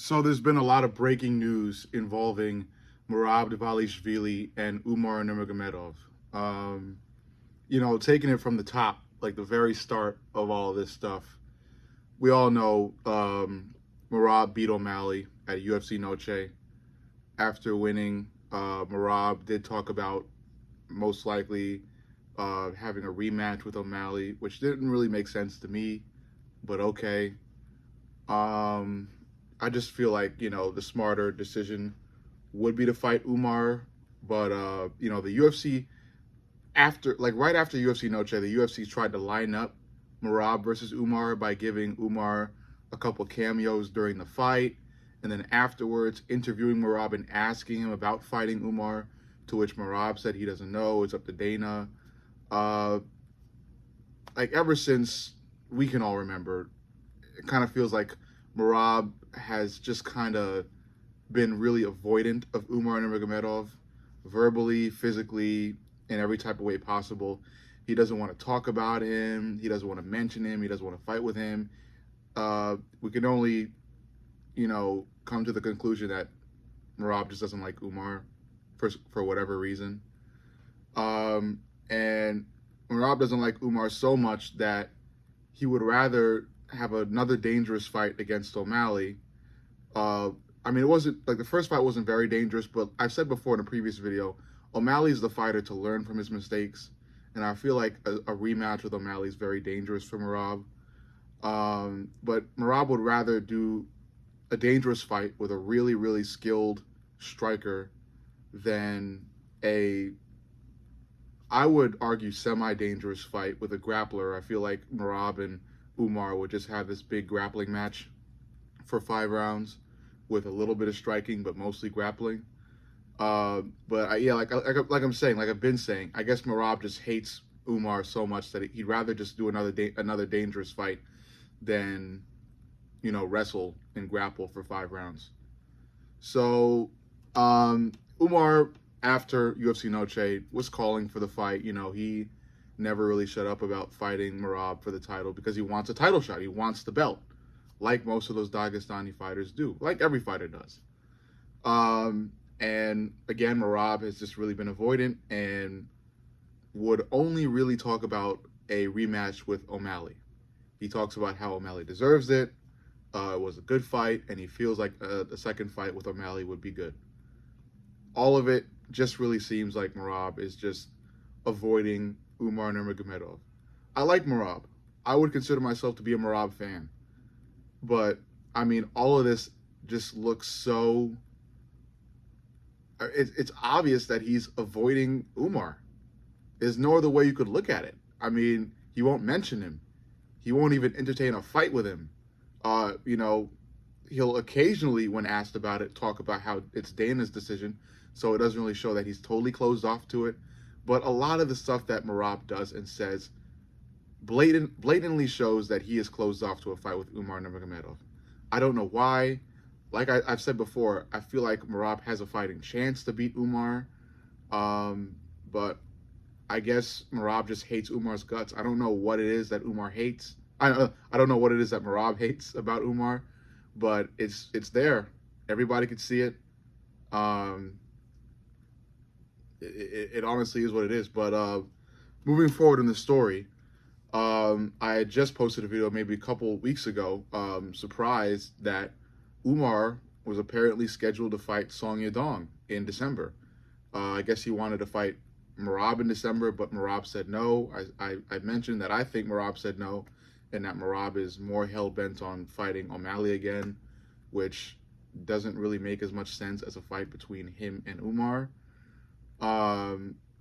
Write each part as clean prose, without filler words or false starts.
So there's been a lot of breaking news involving Merab Dvalishvili and Umar Nurmagomedov. Um, taking it from the top, like the very start of all this stuff, we all know Merab beat O'Malley at UFC Noche. After winning, Merab did talk about most likely having a rematch with O'Malley, which didn't really make sense to me, but okay. Um, I just feel like the smarter decision would be to fight Umar, but the UFC right after UFC Noche, the UFC tried to line up Merab versus Umar by giving Umar a couple cameos during the fight, and then afterwards interviewing Merab and asking him about fighting Umar, to which Merab said he doesn't know. It's up to Dana. Uh, like ever since we can all remember, it kind of feels like Merab has just kind of been really avoidant of Umar Nurmagomedov, verbally, physically, in every type of way possible. He doesn't want to talk about him. He doesn't want to mention him. He doesn't want to fight with him. We can only, come to the conclusion that Merab just doesn't like Umar for whatever reason. And Merab doesn't like Umar so much that he would rather have another dangerous fight against O'Malley. It wasn't like the first fight wasn't very dangerous, but I've said before in a previous video, O'Malley's the fighter to learn from his mistakes, and I feel like a rematch with O'Malley is very dangerous for Merab. But Merab would rather do a dangerous fight with a really, really skilled striker than I would argue, semi-dangerous fight with a grappler. I feel like Merab and Umar would just have this big grappling match for 5 rounds with a little bit of striking, but mostly grappling. Like I'm saying, like I've been saying, I guess Merab just hates Umar so much that he'd rather just do another dangerous fight than wrestle and grapple for 5 rounds. So Umar, after UFC Noche, was calling for the fight. He never really shut up about fighting Merab for the title because he wants a title shot. He wants the belt, like most of those Dagestani fighters do, like every fighter does. And again, Merab has just really been avoidant and would only really talk about a rematch with O'Malley. He talks about how O'Malley deserves it. It was a good fight, and he feels like the second fight with O'Malley would be good. All of it just really seems like Merab is just avoiding Umar Nurmagomedov. I like Merab. I would consider myself to be a Merab fan. But, all of this just looks so... It's obvious that he's avoiding Umar. There's no other way you could look at it. He won't mention him. He won't even entertain a fight with him. He'll occasionally, when asked about it, talk about how it's Dana's decision, so it doesn't really show that he's totally closed off to it. But a lot of the stuff that Merab does and says blatantly shows that he is closed off to a fight with Umar Nurmagomedov. I don't know why. Like I've said before, I feel like Merab has a fighting chance to beat Umar. But I guess Merab just hates Umar's guts. I don't know what it is that Umar hates. I don't know what it is that Merab hates about Umar, but it's there. Everybody could see it. It honestly is what it is. But moving forward in the story, I had just posted a video maybe a couple weeks ago, surprised that Umar was apparently scheduled to fight Song Yadong in December. I guess he wanted to fight Merab in December, but Merab said no. I mentioned that I think Merab said no, and that Merab is more hell-bent on fighting O'Malley again, which doesn't really make as much sense as a fight between him and Umar.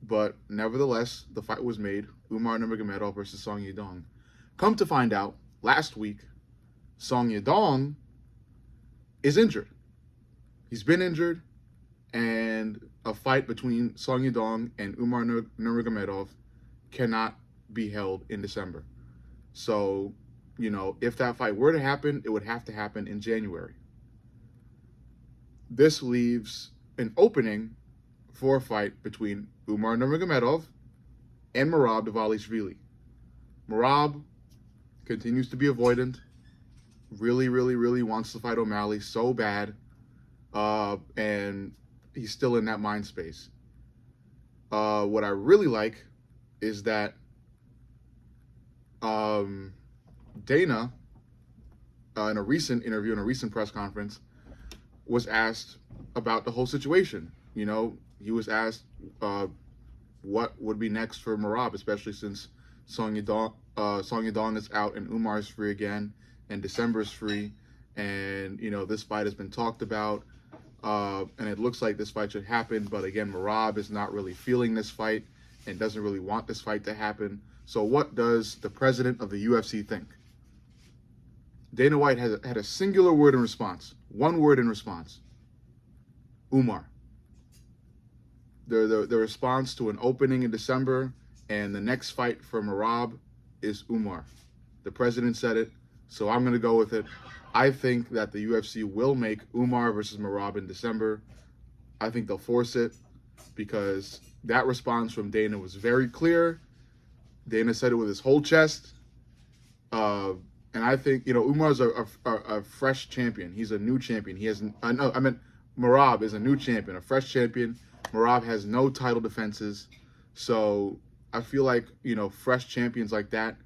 But nevertheless, the fight was made. Umar Nurmagomedov versus Song Yadong. Come to find out, last week, Song Yadong is injured. He's been injured, and a fight between Song Yadong and Umar Nurmagomedov cannot be held in December. So, if that fight were to happen, it would have to happen in January. This leaves an opening for a fight between Umar Nurmagomedov and Merab Dvalishvili. Merab continues to be avoidant. really, really, really wants to fight O'Malley so bad, and he's still in that mind space. What I really like is that Dana, in a recent interview, in a recent press conference, was asked about the whole situation. You know, he was asked what would be next for Merab, especially since Song Yadong is out and Umar is free again, and December is free, and you know this fight has been talked about, and it looks like this fight should happen. But again, Merab is not really feeling this fight and doesn't really want this fight to happen. So what does the president of the UFC think? Dana White had a singular word in response, one word in response: Umar. The response to an opening in December and the next fight for Merab is Umar. The president said it, so I'm going to go with it. I think that the UFC will make Umar versus Merab in December. I think they'll force it because that response from Dana was very clear. Dana said it with his whole chest. And I think, you know, Umar's a fresh champion. He's a new champion. He has, Merab is a new champion, a fresh champion. Merab has no title defenses. So I feel like, you know, fresh champions like that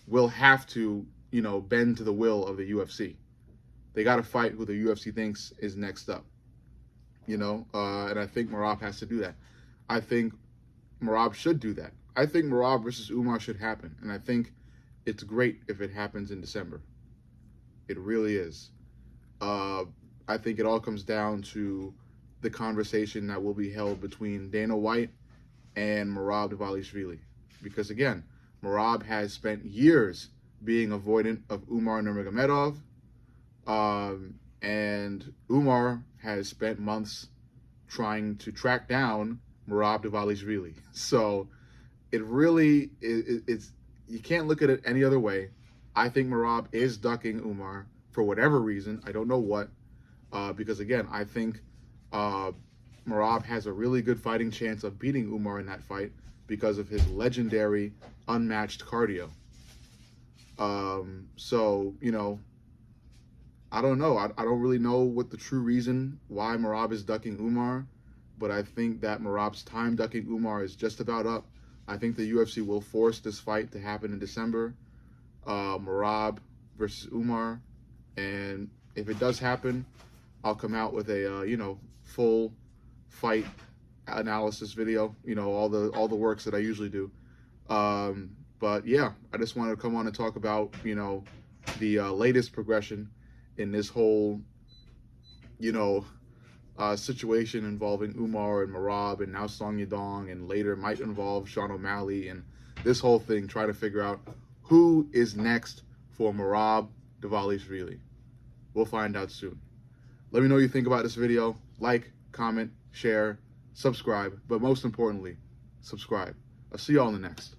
will have to, you know, bend to the will of the UFC. They got to fight who the UFC thinks is next up, you know, and I think Merab has to do that. I think Merab should do that. I think Merab versus Umar should happen, and I think it's great if it happens in December. It really is. I think it all comes down to the conversation that will be held between Dana White and Merab Dvalishvili. Because again, Merab has spent years being avoidant of Umar Nurmagomedov, and Umar has spent months trying to track down Merab Dvalishvili. So it really it's you can't look at it any other way. I think Merab is ducking Umar for whatever reason. I don't know what, because again, I think Merab has a really good fighting chance of beating Umar in that fight because of his legendary unmatched cardio. So, you know, I don't know. I don't really know what the true reason why Merab is ducking Umar, but I think that Merab's time ducking Umar is just about up. I think the UFC will force this fight to happen in December, Merab versus Umar, and if it does happen, I'll come out with a you know, full fight analysis video. You know, all the works that I usually do. But yeah, I just wanted to come on and talk about, you know, the latest progression in this whole, you know, situation involving Umar and Merab, and now Song Yadong, and later might involve Sean O'Malley, and this whole thing, try to figure out who is next for Merab Dvalishvili. We'll find out soon. Let me know what you think about this video. Like, comment, share, subscribe, but most importantly, subscribe. I'll see you all in the next.